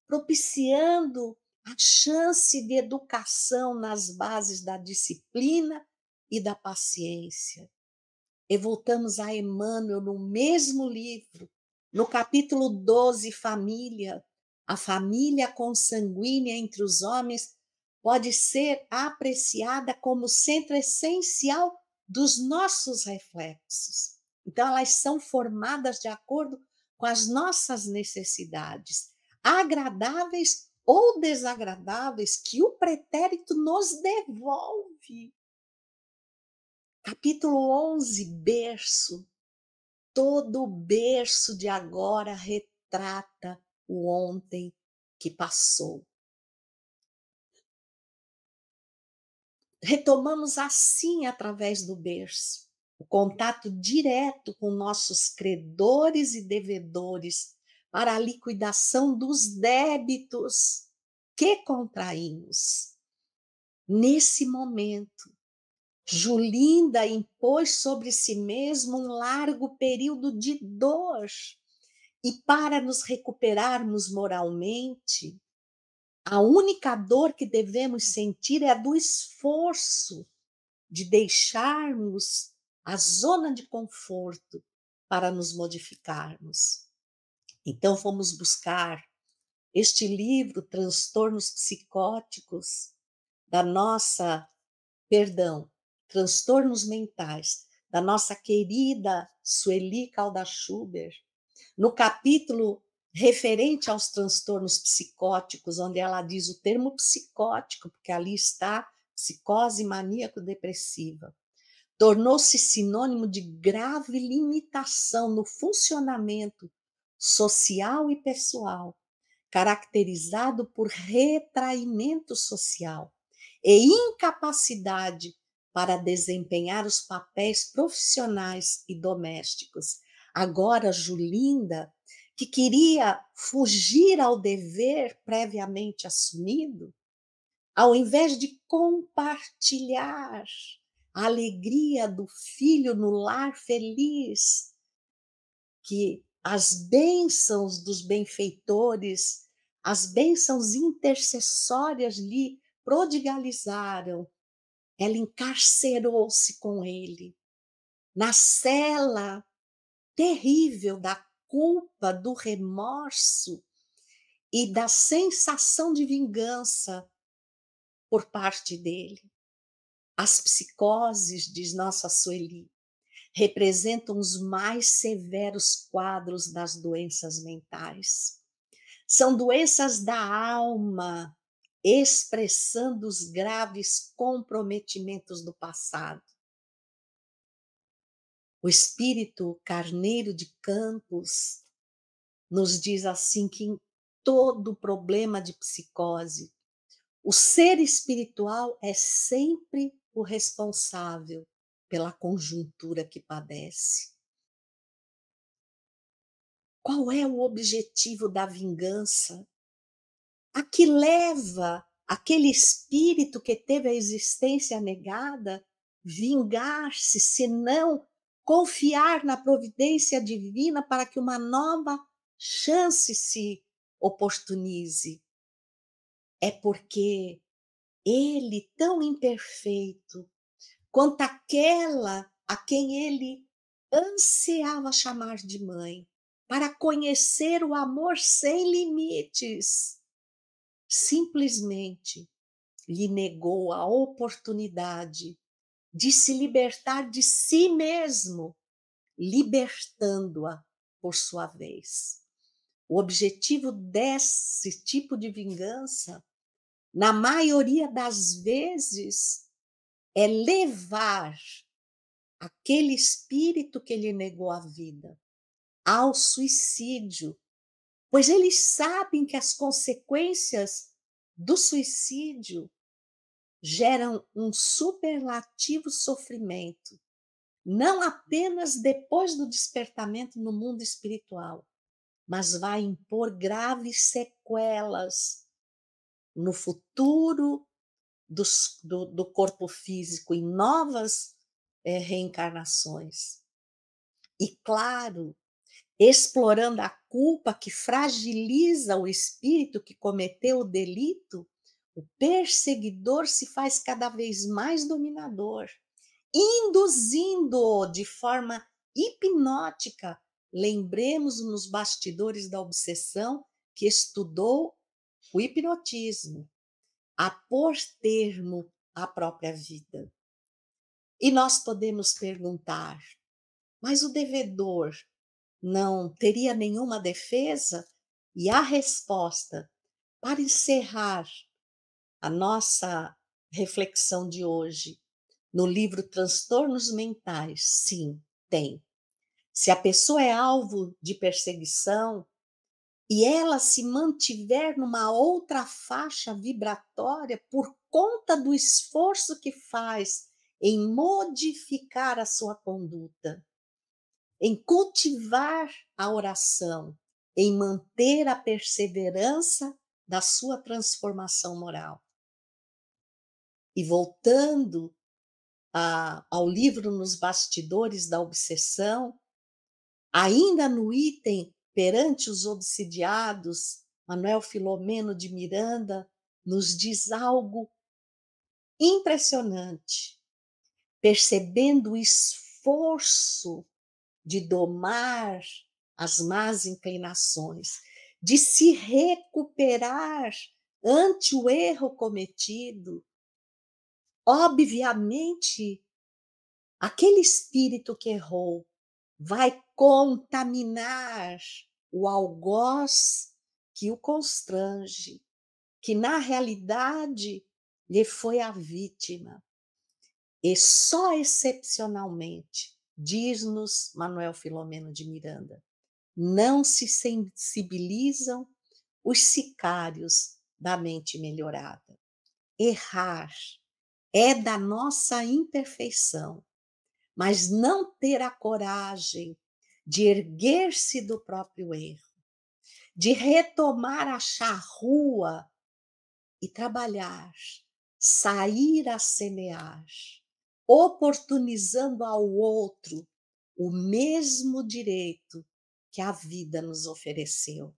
propiciando a chance de educação nas bases da disciplina e da paciência. E voltamos a Emmanuel no mesmo livro, no capítulo 12, Família. A família consanguínea entre os homens pode ser apreciada como centro essencial dos nossos reflexos. Então, elas são formadas de acordo com as nossas necessidades, agradáveis ou desagradáveis, que o pretérito nos devolve. Capítulo 11, berço. Todo o berço de agora retrata o ontem que passou. Retomamos assim, através do berço, o contato direto com nossos credores e devedores para a liquidação dos débitos que contraímos. Nesse momento, Julinda impôs sobre si mesma um largo período de dor, e para nos recuperarmos moralmente, a única dor que devemos sentir é a do esforço de deixarmos a zona de conforto para nos modificarmos. Então, fomos buscar este livro, Transtornos Psicóticos, transtornos mentais, da nossa querida Sueli Caldas Schubert, no capítulo referente aos transtornos psicóticos, onde ela diz o termo psicótico, porque ali está psicose maníaco-depressiva, tornou-se sinônimo de grave limitação no funcionamento social e pessoal, caracterizado por retraimento social e incapacidade para desempenhar os papéis profissionais e domésticos. Agora, Julinda, que queria fugir ao dever previamente assumido, ao invés de compartilhar a alegria do filho no lar feliz, que as bênçãos dos benfeitores, as bênçãos intercessórias lhe prodigalizaram, ela encarcerou-se com ele na cela terrível da culpa, do remorso e da sensação de vingança por parte dele. As psicoses, diz nossa Sueli, representam os mais severos quadros das doenças mentais. São doenças da alma, expressando os graves comprometimentos do passado. O espírito Carneiro de Campos nos diz assim que em todo problema de psicose, o ser espiritual é sempre o responsável pela conjuntura que padece. Qual é o objetivo da vingança? A que leva aquele espírito que teve a existência negada vingar-se, se não confiar na providência divina para que uma nova chance se oportunize? É porque ele, tão imperfeito quanto aquela a quem ele ansiava chamar de mãe, para conhecer o amor sem limites, simplesmente lhe negou a oportunidade de se libertar de si mesmo, libertando-a por sua vez. O objetivo desse tipo de vingança, na maioria das vezes, é levar aquele espírito que lhe negou a vida ao suicídio, pois eles sabem que as consequências do suicídio geram um superlativo sofrimento, não apenas depois do despertamento no mundo espiritual, mas vai impor graves sequelas no futuro do corpo físico, em novas reencarnações. E, claro, explorando a culpa que fragiliza o espírito que cometeu o delito, o perseguidor se faz cada vez mais dominador, induzindo-o de forma hipnótica. Lembremos nos bastidores da obsessão que estudou o hipnotismo, a pôr termo à própria vida. E nós podemos perguntar, mas o devedor não teria nenhuma defesa? E a resposta, para encerrar a nossa reflexão de hoje, no livro Transtornos Mentais, sim, tem. Se a pessoa é alvo de perseguição e ela se mantiver numa outra faixa vibratória por conta do esforço que faz em modificar a sua conduta, em cultivar a oração, em manter a perseverança da sua transformação moral. E voltando ao livro Nos Bastidores da Obsessão, ainda no item Perante os Obsidiados, Manuel Filomeno de Miranda nos diz algo impressionante, percebendo o esforço de domar as más inclinações, de se recuperar ante o erro cometido. Obviamente, aquele espírito que errou vai contaminar o algoz que o constrange, que na realidade lhe foi a vítima. E só excepcionalmente, diz-nos Manuel Filomeno de Miranda, não se sensibilizam os sicários da mente melhorada. Errar é da nossa imperfeição, mas não ter a coragem de erguer-se do próprio erro, de retomar a charrua e trabalhar, sair a semear, oportunizando ao outro o mesmo direito que a vida nos ofereceu.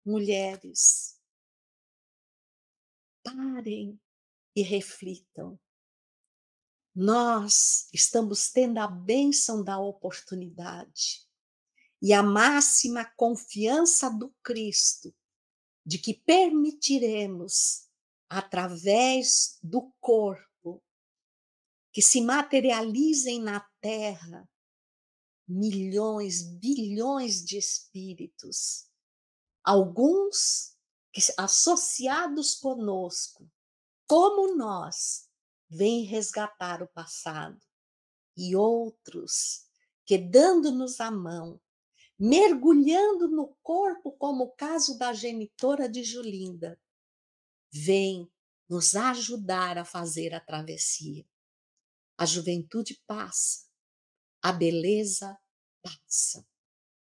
Mulheres, parem e reflitam. Nós estamos tendo a bênção da oportunidade e a máxima confiança do Cristo de que permitiremos, através do corpo, que se materializem na Terra milhões, bilhões de espíritos, alguns associados conosco, como nós, vêm resgatar o passado, e outros que, dando-nos a mão, mergulhando no corpo, como o caso da genitora de Julinda, vêm nos ajudar a fazer a travessia. A juventude passa, a beleza passa,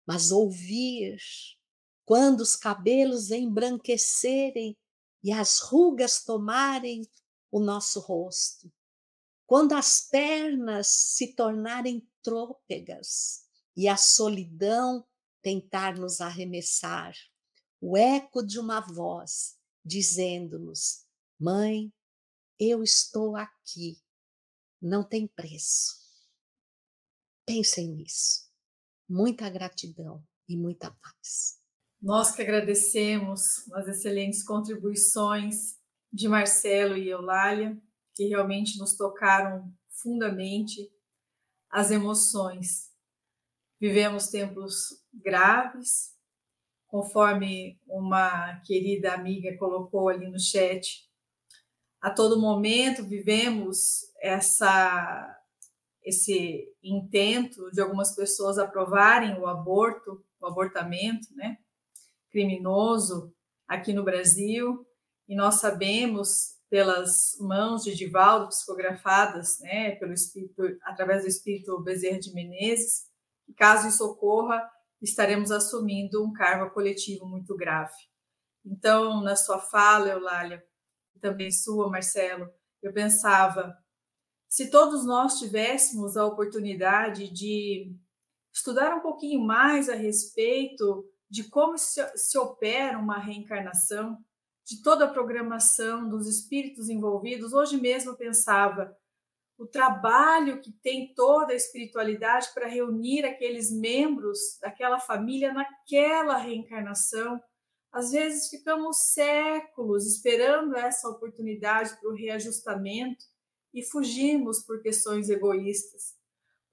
mas ouvir quando os cabelos embranquecerem e as rugas tomarem o nosso rosto, quando as pernas se tornarem trôpegas e a solidão tentar nos arremessar, o eco de uma voz dizendo-nos: mãe, eu estou aqui, não tem preço. Pensem nisso. Muita gratidão e muita paz. Nós que agradecemos as excelentes contribuições de Marcelo e Eulália, que realmente nos tocaram fundamente as emoções. Vivemos tempos graves, conforme uma querida amiga colocou ali no chat. A todo momento vivemos esse intento de algumas pessoas aprovarem o abortamento, né, criminoso aqui no Brasil, e nós sabemos pelas mãos de Divaldo, psicografadas, né, pelo espírito, através do espírito Bezerra de Menezes, que caso isso ocorra, estaremos assumindo um karma coletivo muito grave. Então, na sua fala, Eulália, e também sua, Marcelo, eu pensava, se todos nós tivéssemos a oportunidade de estudar um pouquinho mais a respeito de como se opera uma reencarnação, de toda a programação dos espíritos envolvidos, hoje mesmo eu pensava o trabalho que tem toda a espiritualidade para reunir aqueles membros daquela família naquela reencarnação. Às vezes ficamos séculos esperando essa oportunidade para o reajustamento e fugimos por questões egoístas.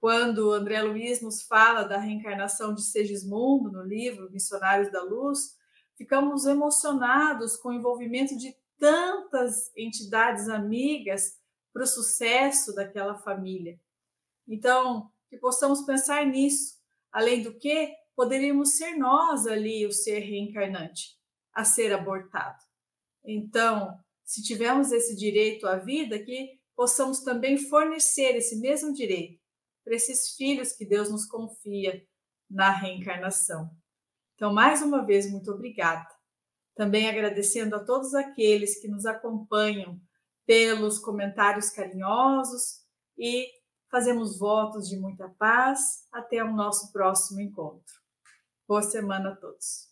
Quando André Luiz nos fala da reencarnação de Segismundo no livro Missionários da Luz, ficamos emocionados com o envolvimento de tantas entidades amigas para o sucesso daquela família. Então, que possamos pensar nisso. Além do que, poderíamos ser nós ali o ser reencarnante, a ser abortado. Então, se tivermos esse direito à vida, que possamos também fornecer esse mesmo direito para esses filhos que Deus nos confia na reencarnação. Então, mais uma vez, muito obrigada. Também agradecendo a todos aqueles que nos acompanham pelos comentários carinhosos e fazemos votos de muita paz. Até o nosso próximo encontro. Boa semana a todos.